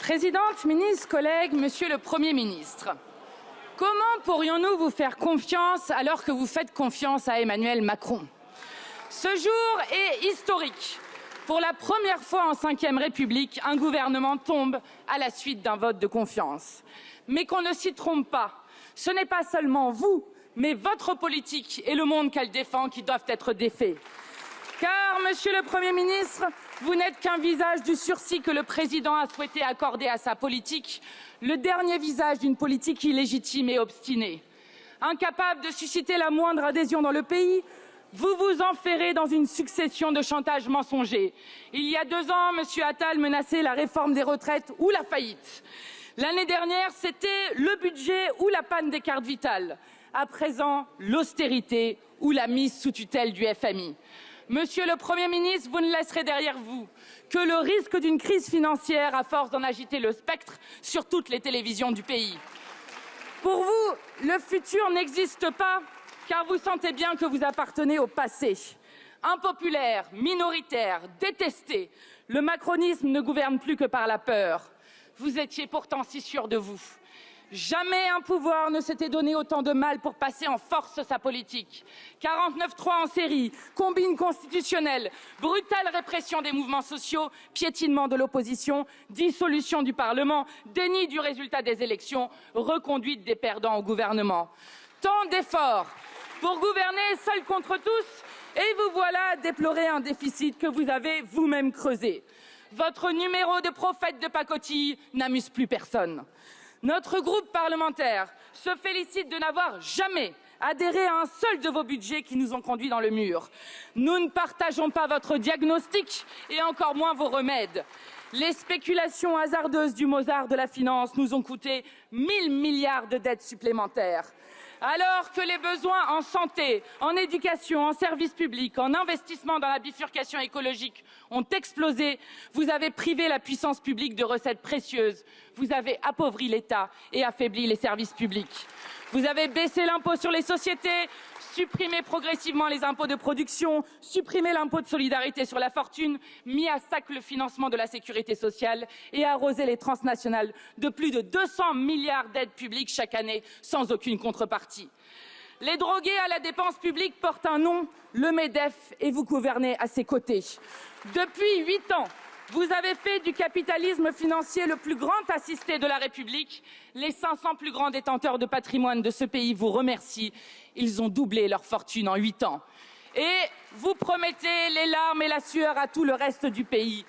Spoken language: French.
Présidente, ministre, collègues, Monsieur le Premier ministre, comment pourrions-nous vous faire confiance alors que vous faites confiance à Emmanuel Macron? Ce jour est historique. Pour la première fois en Ve République, un gouvernement tombe à la suite d'un vote de confiance. Mais qu'on ne s'y trompe pas, ce n'est pas seulement vous, mais votre politique et le monde qu'elle défend qui doivent être défaits. Car, Monsieur le Premier ministre, vous n'êtes qu'un visage du sursis que le président a souhaité accorder à sa politique, le dernier visage d'une politique illégitime et obstinée. Incapable de susciter la moindre adhésion dans le pays, vous vous enferrez dans une succession de chantages mensongers. Il y a 2 ans, M. Attal menaçait la réforme des retraites ou la faillite. L'année dernière, c'était le budget ou la panne des cartes vitales. À présent, l'austérité ou la mise sous tutelle du FMI. Monsieur le Premier ministre, vous ne laisserez derrière vous que le risque d'une crise financière à force d'en agiter le spectre sur toutes les télévisions du pays. Pour vous, le futur n'existe pas car vous sentez bien que vous appartenez au passé. Impopulaire, minoritaire, détesté, le macronisme ne gouverne plus que par la peur. Vous étiez pourtant si sûr de vous. Jamais un pouvoir ne s'était donné autant de mal pour passer en force sa politique. 49.3 en série, combine constitutionnelle, brutale répression des mouvements sociaux, piétinement de l'opposition, dissolution du Parlement, déni du résultat des élections, reconduite des perdants au gouvernement. Tant d'efforts pour gouverner seul contre tous et vous voilà à déplorer un déficit que vous avez vous-même creusé. Votre numéro de prophète de pacotille n'amuse plus personne. Notre groupe parlementaire se félicite de n'avoir jamais adhéré à un seul de vos budgets qui nous ont conduits dans le mur. Nous ne partageons pas votre diagnostic et encore moins vos remèdes. Les spéculations hasardeuses du Mozart de la finance nous ont coûté 1000 milliards de dettes supplémentaires. Alors que les besoins en santé, en éducation, en services publics, en investissement dans la bifurcation écologique ont explosé, vous avez privé la puissance publique de recettes précieuses. Vous avez appauvri l'État et affaibli les services publics. Vous avez baissé l'impôt sur les sociétés, supprimé progressivement les impôts de production, supprimé l'impôt de solidarité sur la fortune, mis à sac le financement de la sécurité sociale et arrosé les transnationales de plus de 200 milliards d'aides publiques chaque année sans aucune contrepartie. Les drogués à la dépense publique portent un nom, le MEDEF, et vous gouvernez à ses côtés. Depuis 8 ans, vous avez fait du capitalisme financier le plus grand assisté de la République. Les 500 plus grands détenteurs de patrimoine de ce pays vous remercient. Ils ont doublé leur fortune en 8 ans. Et vous promettez les larmes et la sueur à tout le reste du pays.